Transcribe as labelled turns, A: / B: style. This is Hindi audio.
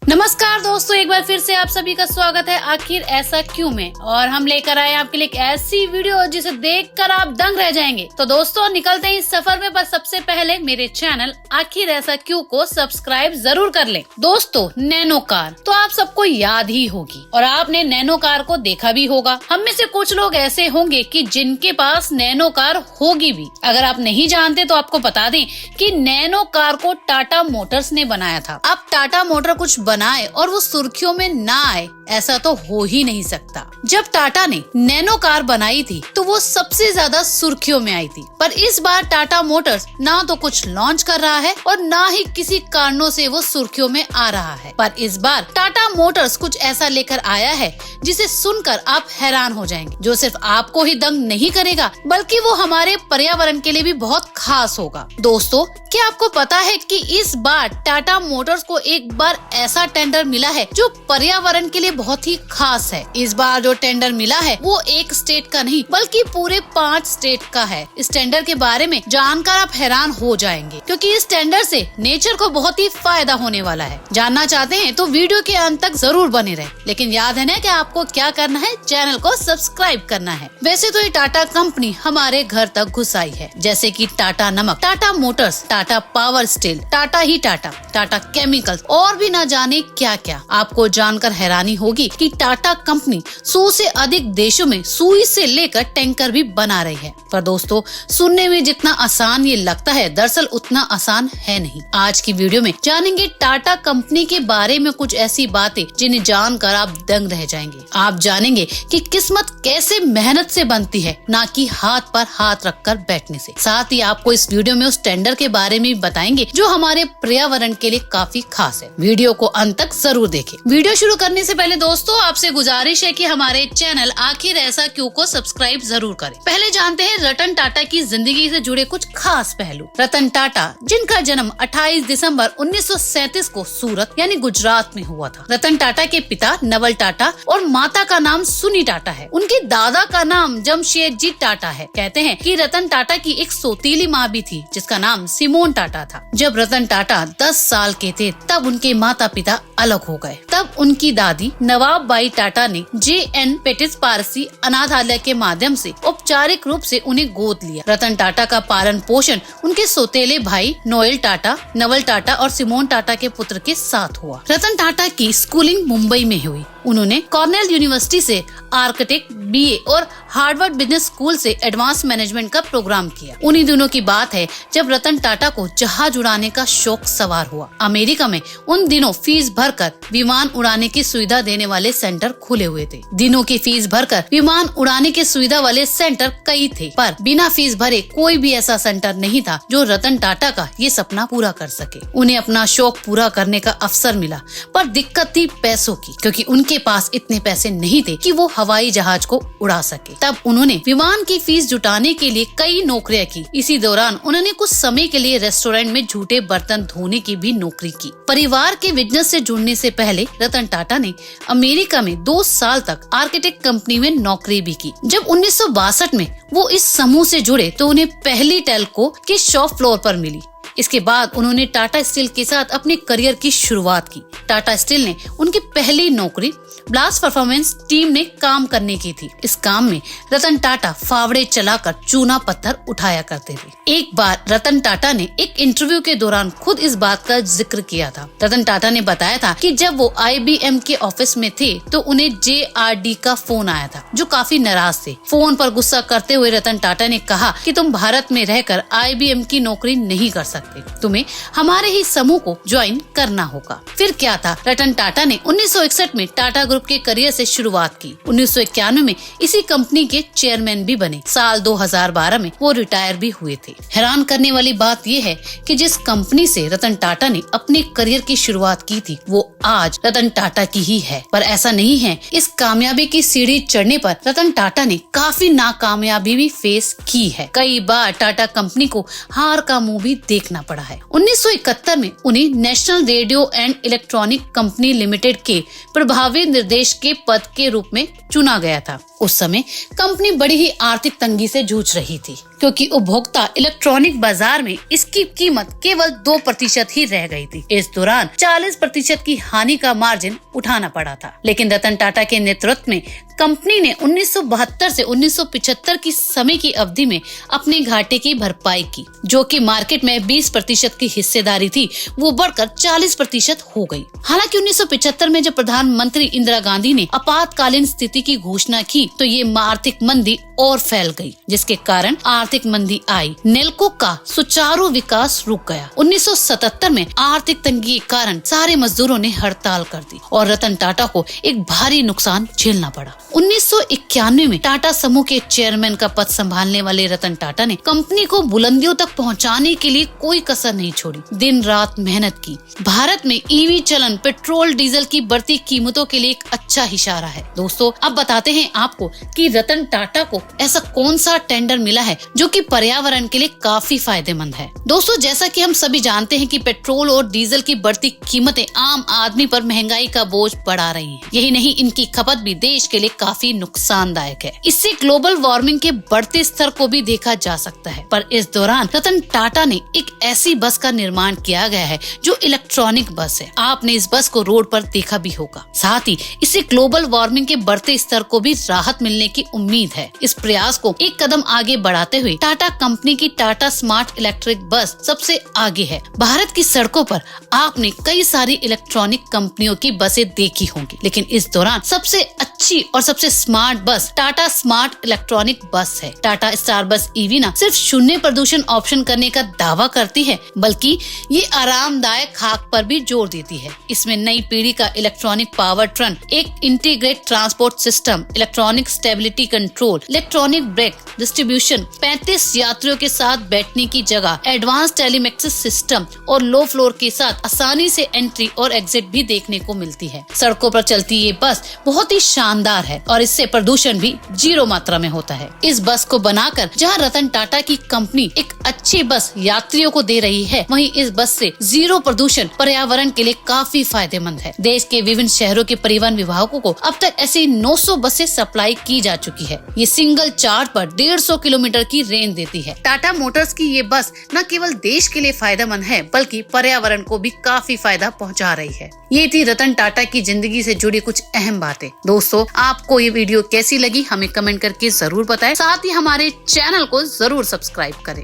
A: नमस्कार दोस्तों, एक बार फिर से आप सभी का स्वागत है आखिर ऐसा क्यों में। और हम लेकर आए आपके लिए एक ऐसी वीडियो जिसे देखकर आप दंग रह जाएंगे। तो दोस्तों निकलते हैं इस सफर में, पर सबसे पहले मेरे चैनल आखिर ऐसा क्यों को सब्सक्राइब जरूर कर लें। दोस्तों नैनो कार तो आप सबको याद ही होगी और आपने नैनो कार को देखा भी होगा। हम में से कुछ लोग ऐसे होंगे कि जिनके पास नैनो कार होगी भी। अगर आप नहीं जानते तो आपको बता दें कि नैनो कार को टाटा मोटर्स ने बनाया था। अब टाटा मोटर कुछ बनाए और वो सुर्खियों में ना आए, ऐसा तो हो ही नहीं सकता। जब टाटा ने नैनो कार बनाई थी तो वो सबसे ज्यादा सुर्खियों में आई थी, पर इस बार टाटा मोटर्स ना तो कुछ लॉन्च कर रहा है और ना ही किसी कारणों से वो सुर्खियों में आ रहा है। पर इस बार टाटा मोटर्स कुछ ऐसा लेकर आया है जिसे सुनकर आप हैरान हो जाएंगे, जो सिर्फ आपको ही दंग नहीं करेगा बल्कि वो हमारे पर्यावरण के लिए भी बहुत खास होगा। दोस्तों क्या आपको पता है कि इस बार टाटा मोटर्स को एक बार ऐसा टेंडर मिला है जो पर्यावरण के लिए बहुत ही खास है। इस बार जो टेंडर मिला है वो एक स्टेट का नहीं बल्कि पूरे 5 स्टेट का है। इस टेंडर के बारे में जानकर आप हैरान हो जाएंगे, क्योंकि इस टेंडर से नेचर को बहुत ही फायदा होने वाला है। जानना चाहते हैं तो वीडियो के अंत तक जरूर बने रहे, लेकिन याद है ना कि आपको क्या करना है, चैनल को सब्सक्राइब करना है। वैसे तो ये टाटा कंपनी हमारे घर तक घुस आई है, जैसे कि टाटा नमक, Tata Motors, Tata Power Steel, Tata ही टाटा, टाटा केमिकल्स और भी न जाने क्या क्या। आपको जानकर हैरानी होगी कि टाटा कंपनी 100 से अधिक देशों में सुई से लेकर टैंकर भी बना रही है। पर दोस्तों सुनने में जितना आसान ये लगता है, दरअसल उतना आसान है नहीं। आज की वीडियो में जानेंगे टाटा कंपनी के बारे में कुछ ऐसी बातें जिन्हें जानकर आप दंग रह जाएंगे। आप जानेंगे कि किस्मत कैसे मेहनत से बनती है, ना कि हाथ पर हाथ रखकर बैठने से। साथ ही आपको इस वीडियो में उस टेंडर के बारे में बताएंगे जो हमारे पर्यावरण के लिए काफी खास है। वीडियो को अंत तक जरूर देखें। वीडियो शुरू करने से पहले दोस्तों आपसे गुजारिश है कि हमारे चैनल आखिर ऐसा क्यों को सब्सक्राइब जरूर करें। पहले जानते हैं रतन टाटा की जिंदगी से जुड़े कुछ खास पहलू। रतन टाटा, जिनका जन्म 28 दिसंबर 1937 को सूरत यानी गुजरात में हुआ था। रतन टाटा के पिता नवल टाटा और माता का नाम सुनी टाटा है। उनके दादा का नाम जमशेदजी टाटा है। कहते हैं कि रतन टाटा की एक सौतीली माँ भी थी जिसका नाम सिमोन टाटा था। जब रतन टाटा 10 साल के थे तब उनके माता पिता अलग हो गए। तब उनकी दादी नवाब बाई टाटा ने J.N. पेटिस पारसी अनाथालय के माध्यम से औपचारिक रूप से उन्हें गोद लिया। रतन टाटा का पालन पोषण उनके सौतेले भाई नोएल टाटा, नवल टाटा और सिमोन टाटा के पुत्र के साथ हुआ। रतन टाटा की स्कूलिंग मुंबई में हुई। उन्होंने कॉर्नेल यूनिवर्सिटी से आर्किटेक्ट BA और हार्वर्ड बिजनेस स्कूल से एडवांस मैनेजमेंट का प्रोग्राम किया। उन्हीं दिनों की बात है जब रतन टाटा को जहाज उड़ाने का शौक सवार हुआ। अमेरिका में उन दिनों फीस भरकर विमान उड़ाने की सुविधा देने वाले सेंटर खुले हुए थे। दिनों की फीस भरकर विमान उड़ाने की सुविधा वाले सेंटर कई थे, पर बिना फीस भरे कोई भी ऐसा सेंटर नहीं था जो रतन टाटा का ये सपना पूरा कर सके। उन्हें अपना शौक पूरा करने का अवसर मिला, पर दिक्कत थी पैसों की, क्योंकि उनके पास इतने पैसे नहीं थे कि वो हवाई जहाज को उड़ा सके। तब उन्होंने विमान की फीस जुटाने के लिए कई नौकरियां की। इसी दौरान उन्होंने कुछ समय के लिए रेस्टोरेंट में झूठे बर्तन धोने की भी नौकरी की। परिवार के बिजनेस से जुड़ने से पहले रतन टाटा ने अमेरिका में 2 साल तक आर्किटेक्ट कंपनी में नौकरी भी की। जब 1962 में वो इस समूह से जुड़े तो उन्हें पहली टेल्को के शॉप फ्लोर पर मिली। इसके बाद उन्होंने टाटा स्टील के साथ अपने करियर की शुरुआत की। टाटा स्टील ने उनकी पहली नौकरी ब्लास्ट परफॉर्मेंस टीम में काम करने की थी। इस काम में रतन टाटा फावड़े चलाकर चूना पत्थर उठाया करते थे। एक बार रतन टाटा ने एक इंटरव्यू के दौरान खुद इस बात का जिक्र किया था। रतन टाटा ने बताया था कि जब वो IBM के ऑफिस में थे तो उन्हें JRD का फोन आया था, जो काफी नाराज थे। फोन पर गुस्सा करते हुए रतन टाटा ने कहा कि तुम भारत में रहकर IBM की नौकरी नहीं कर सकते, तुम्हें हमारे ही समूह को ज्वाइन करना होगा। फिर क्या था, रतन टाटा ने 1961 में टाटा ग्रुप के करियर से शुरुआत की। 1991 में इसी कंपनी के चेयरमैन भी बने। साल 2012 में वो रिटायर भी हुए थे। हैरान करने वाली बात ये है कि जिस कंपनी से रतन टाटा ने अपने करियर की शुरुआत की थी वो आज रतन टाटा की ही है। पर ऐसा नहीं है, इस कामयाबी की सीढ़ी चढ़ने पर रतन टाटा ने काफी नाकामयाबी भी फेस की है। कई बार टाटा कंपनी को हार का मुंह भी देखना देखना पड़ा है। 1971 में उन्हें national radio and electronic company limited के प्रभावी निर्देशक के पद के रूप में चुना गया था। उस समय कंपनी बड़ी ही आर्थिक तंगी से जूझ रही थी, क्योंकि उपभोक्ता इलेक्ट्रॉनिक बाजार में इसकी कीमत केवल 2% ही रह गई थी। इस दौरान 40% की हानि का मार्जिन उठाना पड़ा था। लेकिन रतन टाटा के नेतृत्व में कंपनी ने 1972 से 1975 की समय की अवधि में अपने घाटे की भरपाई की, जो कि मार्केट में 20% की हिस्सेदारी थी, वो बढ़कर 40% हो गई। हालांकि 1975 में जब प्रधानमंत्री इंदिरा गांधी ने आपातकालीन स्थिति की घोषणा की तो ये आर्थिक मंदी और फैल गई, जिसके कारण आर्थिक मंदी आई। नेल्को का सुचारू विकास रुक गया। 1977 में आर्थिक तंगी के कारण सारे मजदूरों ने हड़ताल कर दी और रतन टाटा को एक भारी नुकसान झेलना पड़ा। 1991 में टाटा समूह के चेयरमैन का पद संभालने वाले रतन टाटा ने कंपनी को बुलंदियों तक पहुंचाने के लिए कोई कसर नहीं छोड़ी, दिन रात मेहनत की। भारत में ईवी चलन पेट्रोल डीजल की बढ़ती कीमतों के लिए एक अच्छा इशारा है। दोस्तों, अब बताते हैं आपको कि रतन टाटा को ऐसा कौन सा टेंडर मिला है जो कि पर्यावरण के लिए काफी फायदेमंद है। दोस्तों, जैसा कि हम सभी जानते हैं कि पेट्रोल और डीजल की बढ़ती कीमतें आम आदमी पर महंगाई का बोझ बढ़ा रही हैं। यही नहीं, इनकी खपत भी देश के लिए काफी नुकसानदायक है। इससे ग्लोबल वार्मिंग के बढ़ते स्तर को भी देखा जा सकता है। पर इस दौरान रतन टाटा ने एक ऐसी बस का निर्माण किया गया है जो इलेक्ट्रॉनिक बस है। आपने इस बस को रोड पर देखा भी होगा। साथ ही इससे ग्लोबल वार्मिंग के बढ़ते स्तर को भी राहत मिलने की उम्मीद है। इस प्रयास को एक कदम आगे बढ़ाते हुए टाटा कंपनी की टाटा स्मार्ट इलेक्ट्रिक बस सबसे आगे है। भारत की सड़कों पर आपने कई सारी इलेक्ट्रॉनिक कंपनियों की बसें देखी होंगी, लेकिन इस दौरान सबसे अच्छी और सबसे smart bus Tata smart electronic बस है। टाटा स्टार बस ईवी न सिर्फ शून्य प्रदूषण ऑप्शन करने का दावा करती है, बल्कि ये आरामदायक खाक पर भी जोर देती है। इसमें नई पीढ़ी का इलेक्ट्रॉनिक पावर ट्रन, एक integrated transport system, electronic stability control, electronic brake distribution, 35 यात्रियों के साथ बैठने की जगह, एडवांस टेलीमेक्सिस सिस्टम और लो फ्लोर के साथ आसानी से एंट्री और एग्जिट भी देखने को मिलती है। सड़कों पर चलती ये बस बहुत ही शानदार है और इससे प्रदूषण भी 0 मात्रा में होता है। इस बस को बनाकर जहां रतन टाटा की कंपनी एक अच्छी बस यात्रियों को दे रही है, वहीं इस बस से 0 प्रदूषण पर्यावरण के लिए काफी फायदेमंद है। देश के विभिन्न शहरों के परिवहन विभागों को अब तक ऐसी 900 बसें सप्लाई की जा चुकी है। ये सिंगल चार्ज पर 150 किलोमीटर की रेंज देती है। टाटा मोटर्स की ये बस न केवल देश के लिए फायदेमंद है, बल्कि पर्यावरण को भी काफी फायदा पहुंचा रही है। ये थी रतन टाटा की जिंदगी से जुड़ी कुछ अहम बातें। दोस्तों, आपको ये वीडियो कैसी लगी हमें कमेंट करके जरूर बताएं। साथ ही हमारे चैनल को जरूर सब्सक्राइब करें।